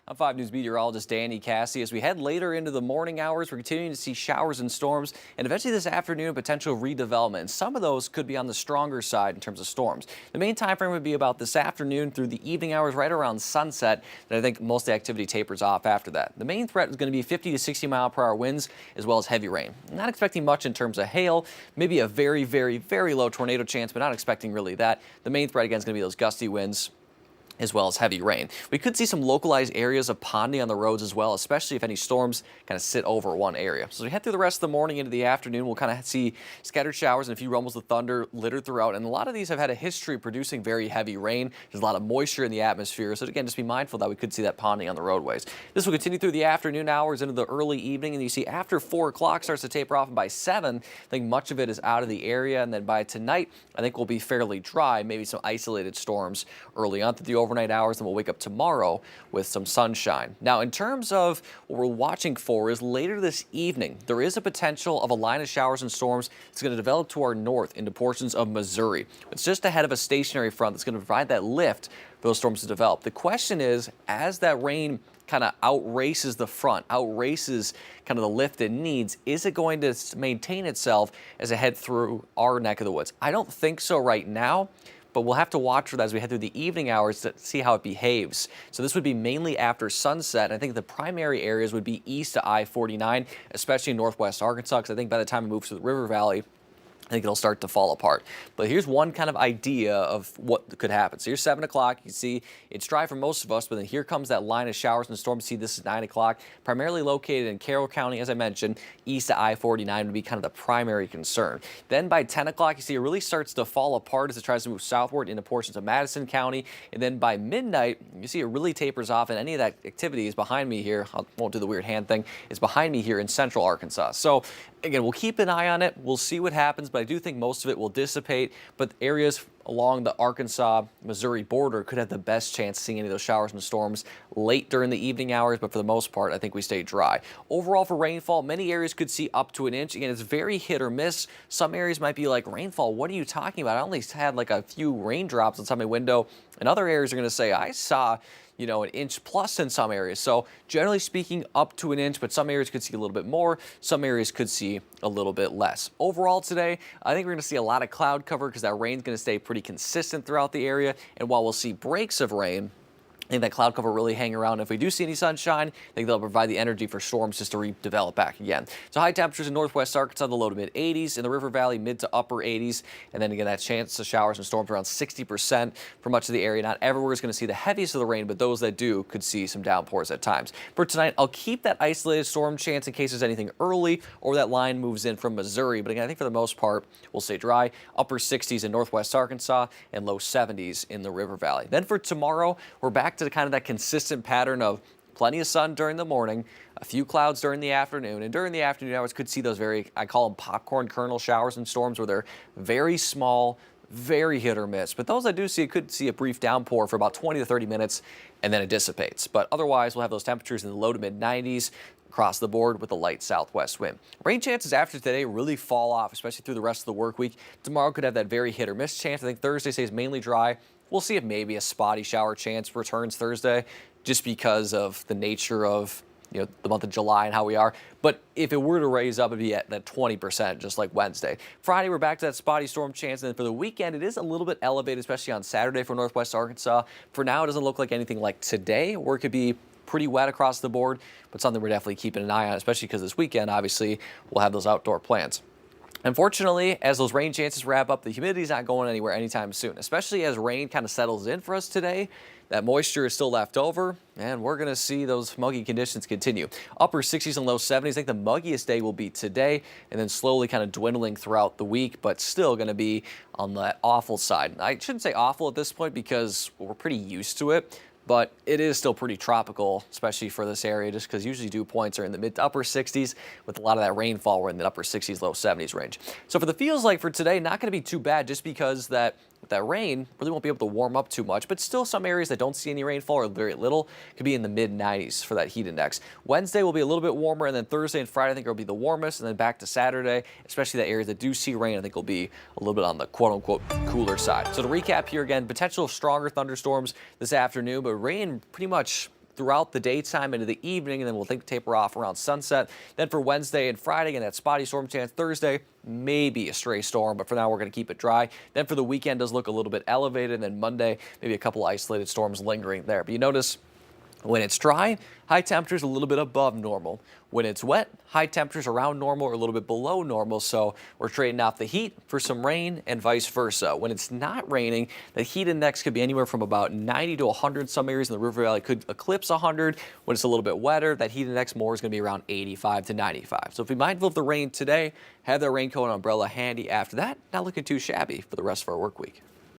I'm 5 News meteorologist Danny Cassie. As we head later into the morning hours, we're continuing to see showers and storms, and eventually this afternoon, potential redevelopment. And some of those could be on the stronger side in terms of storms. The main time frame would be about this afternoon through the evening hours, right around sunset. And I think most of the activity tapers off after that. The main threat is going to be 50 to 60-mile-per-hour winds, as well as heavy rain. I'm not expecting much in terms of hail, maybe a very, very, very low tornado chance, but not expecting really that. The main threat again is going to be those gusty winds, as well as heavy rain. We could see some localized areas of ponding on the roads as well, especially if any storms kind of sit over one area. So as we head through the rest of the morning into the afternoon, we'll kind of see scattered showers and a few rumbles of thunder littered throughout. And a lot of these have had a history of producing very heavy rain. There's a lot of moisture in the atmosphere. So again, just be mindful that we could see that ponding on the roadways. This will continue through the afternoon hours into the early evening. And you see after 4 o'clock starts to taper off. And by 7, I think much of it is out of the area. And then by tonight, I think we'll be fairly dry, maybe some isolated storms early on through the overnight hours, and we'll wake up tomorrow with some sunshine. Now, in terms of what we're watching for is later this evening, there is a potential of a line of showers and storms that's going to develop to our north into portions of Missouri. It's just ahead of a stationary front that's going to provide that lift for those storms to develop. The question is, as that rain kind of outraces the front, outraces kind of the lift it needs, is it going to maintain itself as it head through our neck of the woods? I don't think so right now, but we'll have to watch for that as we head through the evening hours to see how it behaves. So this would be mainly after sunset. I think the primary areas would be east of I-49, especially in northwest Arkansas, because I think by the time it moves to the river valley, I think it'll start to fall apart. But here's one kind of idea of what could happen. So here's 7 o'clock. You see it's dry for most of us, but then here comes that line of showers and storms. See, this is 9 o'clock, primarily located in Carroll County, as I mentioned. East of I-49 would be kind of the primary concern. Then by 10 o'clock, you see it really starts to fall apart as it tries to move southward into portions of Madison County. And then by midnight, you see it really tapers off, and any of that activity is behind me here. I won't do the weird hand thing. It's behind me here in central Arkansas. So again, we'll keep an eye on it. We'll see what happens, but I do think most of it will dissipate. But areas along the Arkansas-Missouri border could have the best chance of seeing any of those showers and storms late during the evening hours, but for the most part, I think we stay dry. Overall for rainfall, many areas could see up to an inch. Again, it's very hit or miss. Some areas might be like, rainfall, what are you talking about? I only had like a few raindrops outside my window. And other areas are going to say, I saw an inch plus in some areas. So generally speaking, up to an inch, but some areas could see a little bit more. Some areas could see a little bit less. Overall today, I think we're going to see a lot of cloud cover because that rain's going to stay pretty consistent throughout the area. And while we'll see breaks of rain, I think that cloud cover will really hang around. If we do see any sunshine, I think they'll provide the energy for storms just to redevelop back again. So high temperatures in northwest Arkansas, the low to mid 80s. In the River Valley, mid to upper 80s. And then again, that chance of showers and storms around 60% for much of the area. Not everywhere is going to see the heaviest of the rain, but those that do could see some downpours at times. For tonight, I'll keep that isolated storm chance in case there's anything early or that line moves in from Missouri. But again, I think for the most part, we'll stay dry. Upper 60s in northwest Arkansas and low 70s in the River Valley. Then for tomorrow, we're back to kind of that consistent pattern of plenty of sun during the morning, a few clouds during the afternoon, and during the afternoon hours could see those I call them popcorn kernel showers and storms, where they're very small, very hit or miss. But those I do see could see a brief downpour for about 20 to 30 minutes, and then it dissipates. But otherwise, we'll have those temperatures in the low to mid 90s across the board with a light southwest wind. Rain chances after today really fall off, especially through the rest of the work week. Tomorrow could have that very hit or miss chance. I think Thursday stays mainly dry. We'll see if maybe a spotty shower chance returns Thursday, just because of the nature of the month of July and how we are. But if it were to raise up, it'd be at that 20%, just like Wednesday. Friday, we're back to that spotty storm chance. And then for the weekend, it is a little bit elevated, especially on Saturday for northwest Arkansas. For now, it doesn't look like anything like today, where it could be pretty wet across the board, but something we're definitely keeping an eye on, especially because this weekend, obviously, we'll have those outdoor plans. Unfortunately, as those rain chances wrap up, the humidity's not going anywhere anytime soon, especially as rain kind of settles in for us today. That moisture is still left over, and we're going to see those muggy conditions continue. Upper 60s and low 70s. I think the muggiest day will be today, and then slowly kind of dwindling throughout the week, but still going to be on that awful side. I shouldn't say awful at this point because we're pretty used to it, but it is still pretty tropical, especially for this area, just because usually dew points are in the mid to upper 60s. With a lot of that rainfall, we're in the upper 60s, low 70s range. So for the feels like for today, not going to be too bad, just because that rain really won't be able to warm up too much, but still some areas that don't see any rainfall or very little could be in the mid 90s for that heat index. Wednesday will be a little bit warmer, and then Thursday and Friday I think will be the warmest, and then back to Saturday, especially the areas that do see rain, I think will be a little bit on the quote-unquote cooler side. So to recap here again, potential stronger thunderstorms this afternoon, but rain pretty much throughout the daytime into the evening, and then we'll taper off around sunset. Then for Wednesday and Friday, and that spotty storm chance Thursday, maybe a stray storm, but for now we're going to keep it dry. Then for the weekend does look a little bit elevated, and then Monday, maybe a couple isolated storms lingering there. But you notice when it's dry, high temperatures a little bit above normal. When it's wet, high temperatures around normal or a little bit below normal. So we're trading off the heat for some rain and vice versa. When it's not raining, the heat index could be anywhere from about 90 to 100. Some areas in the River Valley could eclipse 100. When it's a little bit wetter, that heat index more is going to be around 85 to 95. So be mindful of the rain today. Have that raincoat and umbrella handy after that. Not looking too shabby for the rest of our work week.